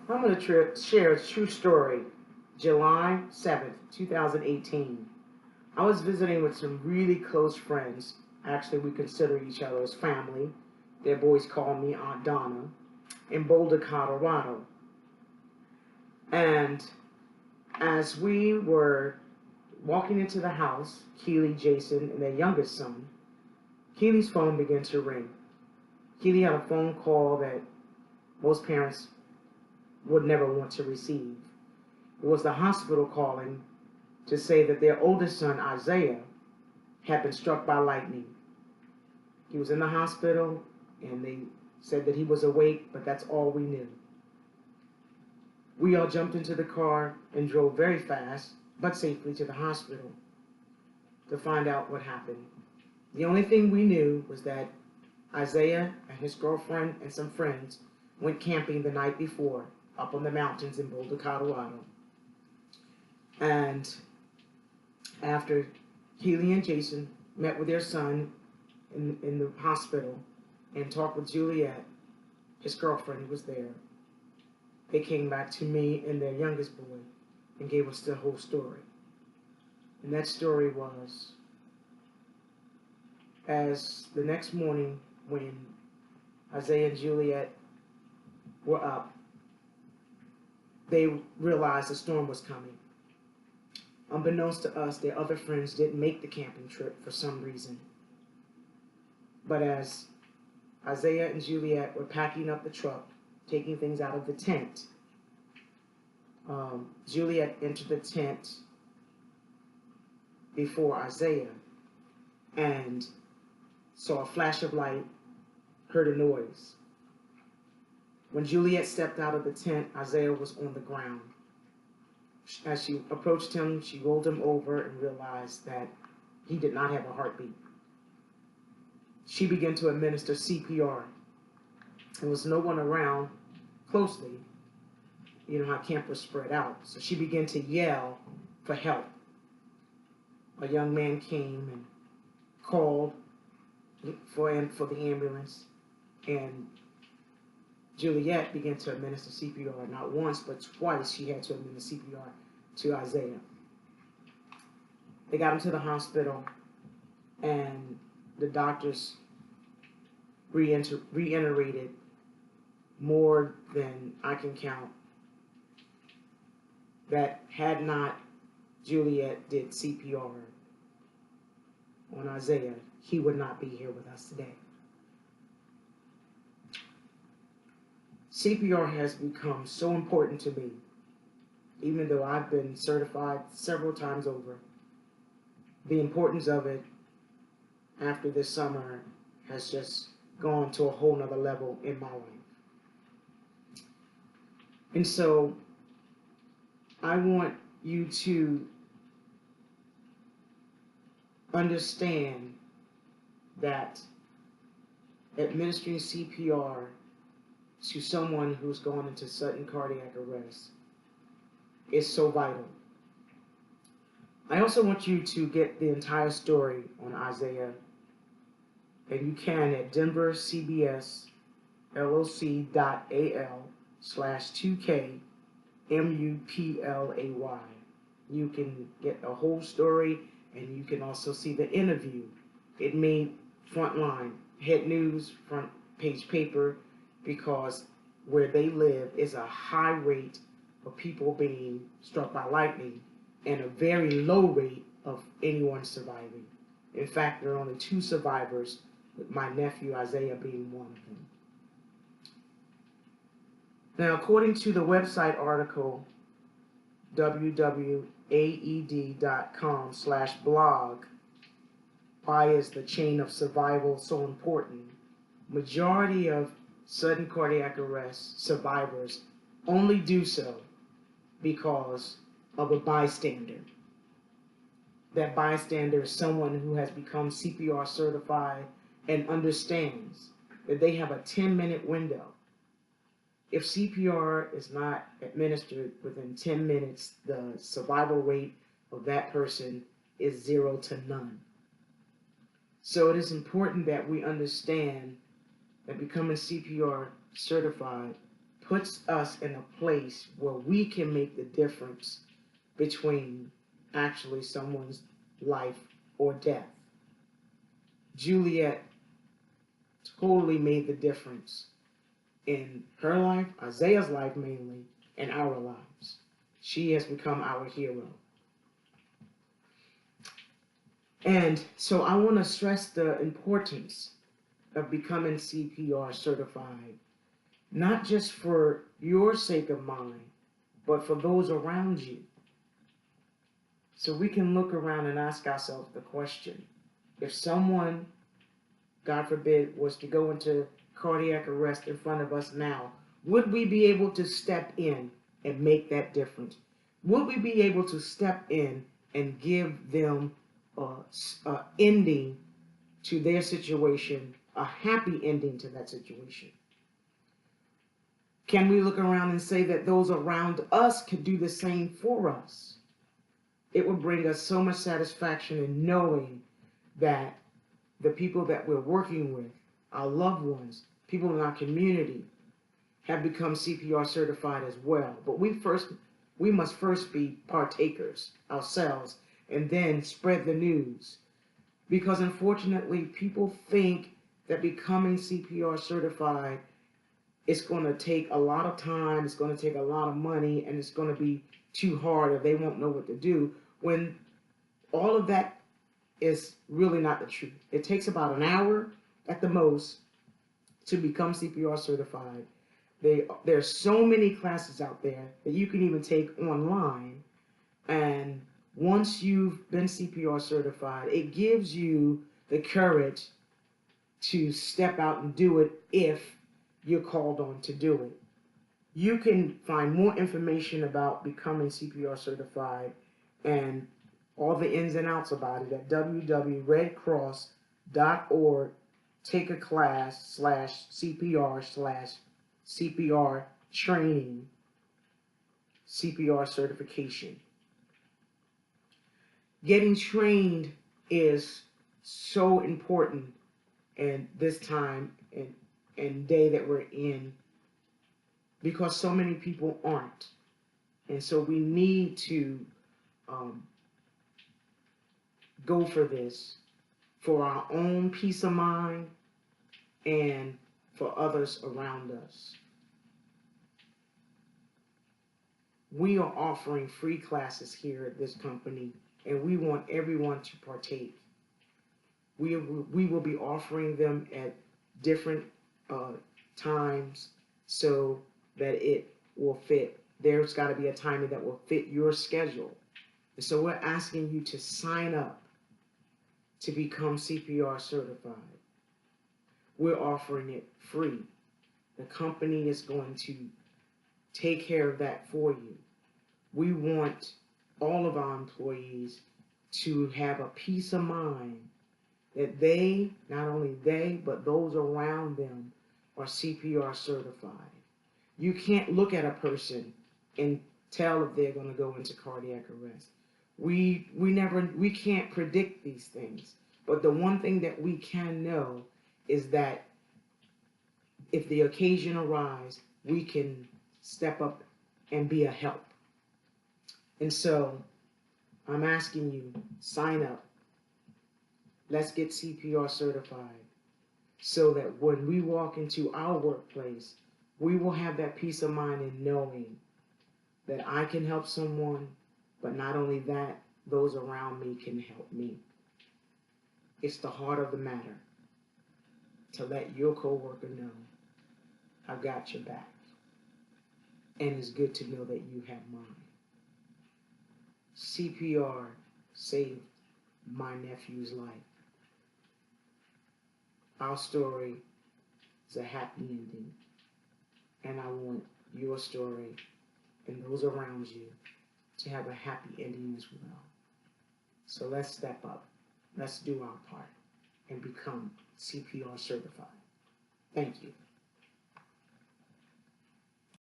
I'm going to share a true story. July 7th, 2018. I was visiting with some really close friends. Actually, we consider each other as family. Their boys call me Aunt Donna in Boulder, Colorado. And as we were walking into the house, Keely, Jason, and their youngest son, Keely's phone began to ring. Keely had a phone call that most parents would never want to receive. It was the hospital calling to say that their oldest son, Isaiah, had been struck by lightning. He was in the hospital, and they said that he was awake, but that's all we knew. We all jumped into the car and drove very fast, but safely, to the hospital to find out what happened. The only thing we knew was that Isaiah and his girlfriend and some friends went camping the night before up on the mountains in Boulder, Colorado. And after Keely and Jason met with their son in the hospital and talked with Juliet, his girlfriend who was there, they came back to me and their youngest boy and gave us the whole story. And that story was, as the next morning when Isaiah and Juliet were up, they realized a storm was coming. Unbeknownst to us, their other friends didn't make the camping trip for some reason. But as Isaiah and Juliet were packing up the truck, taking things out of the tent, Juliet entered the tent before Isaiah and saw a flash of light, heard a noise. When Juliet stepped out of the tent, Isaiah was on the ground. As she approached him, she rolled him over and realized that he did not have a heartbeat. She began to administer CPR. There was no one around closely. You know how campers spread out. So she began to yell for help. A young man came and called for the ambulance, and Juliet began to administer CPR. Not once, but twice she had to administer CPR to Isaiah. They got him to the hospital, and the doctors reiterated more than I can count that had not Juliet did CPR on Isaiah, he would not be here with us today. CPR has become so important to me, even though I've been certified several times over. The importance of it after this summer has just gone to a whole nother level in my life. And so I want you to understand that administering CPR to someone who's gone into sudden cardiac arrest is so vital. I also want you to get the entire story on Isaiah, and you can at denvercbsllc.al/2kmuplay. You can get the whole story, and you can also see the interview. It made Frontline, Head News, front page paper, because where they live is a high rate of people being struck by lightning and a very low rate of anyone surviving. In fact, there are only 2 survivors, with my nephew Isaiah being one of them. Now, according to the website article, www.aed.com/blog, why is the chain of survival so important? Majority of sudden cardiac arrest survivors only do so because of a bystander. That bystander is someone who has become CPR certified and understands that they have a 10-minute window. If CPR is not administered within 10 minutes, the survival rate of that person is 0 to none. So it is important that we understand that becoming CPR certified puts us in a place where we can make the difference between actually someone's life or death. Juliet totally made the difference in her life, Isaiah's life mainly, and our lives. She has become our hero. And so I want to stress the importance of becoming CPR certified, not just for your sake of mind, but for those around you. So we can look around and ask ourselves the question, if someone, God forbid, was to go into cardiac arrest in front of us now, would we be able to step in and make that difference? Would we be able to step in and give them a ending to their situation, a happy ending to that situation? Can we look around and say that those around us could do the same for us? It would bring us so much satisfaction in knowing that the people that we're working with, our loved ones, people in our community, have become CPR certified as well. But we must first be partakers ourselves and then spread the news. Because unfortunately, people think that becoming CPR certified is going to take a lot of time, it's going to take a lot of money, and it's going to be too hard, or they won't know what to do, when all of that is really not the truth. It takes about an hour at the most to become CPR certified. There's so many classes out there that you can even take online, and once you've been CPR certified, it gives you the courage to step out and do it if you're called on to do it. You can find more information about becoming CPR certified and all the ins and outs about it at www.redcross.org. Take a class /CPR/CPR training, CPR certification. Getting trained is so important in this time and day that we're in, because so many people aren't. And so we need to go for this for our own peace of mind and for others around us. We are offering free classes here at this company, and we want everyone to partake. We will be offering them at different times so that it will fit. There's got to be a timing that will fit your schedule. And so we're asking you to sign up to become CPR certified. We're offering it free. The company is going to take care of that for you. We want all of our employees to have a peace of mind that they, not only they, but those around them are CPR certified. You can't look at a person and tell if they're going to go into cardiac arrest. We can't predict these things. But the one thing that we can know is that if the occasion arises, we can step up and be a help. And so I'm asking you, sign up. Let's get CPR certified so that when we walk into our workplace, we will have that peace of mind in knowing that I can help someone, but not only that, those around me can help me. It's the heart of the matter to let your coworker know, I've got your back. And it's good to know that you have mine. CPR saved my nephew's life. Our story is a happy ending. And I want your story and those around you to have a happy ending as well. So let's step up. Let's do our part and become CPR certified. Thank you.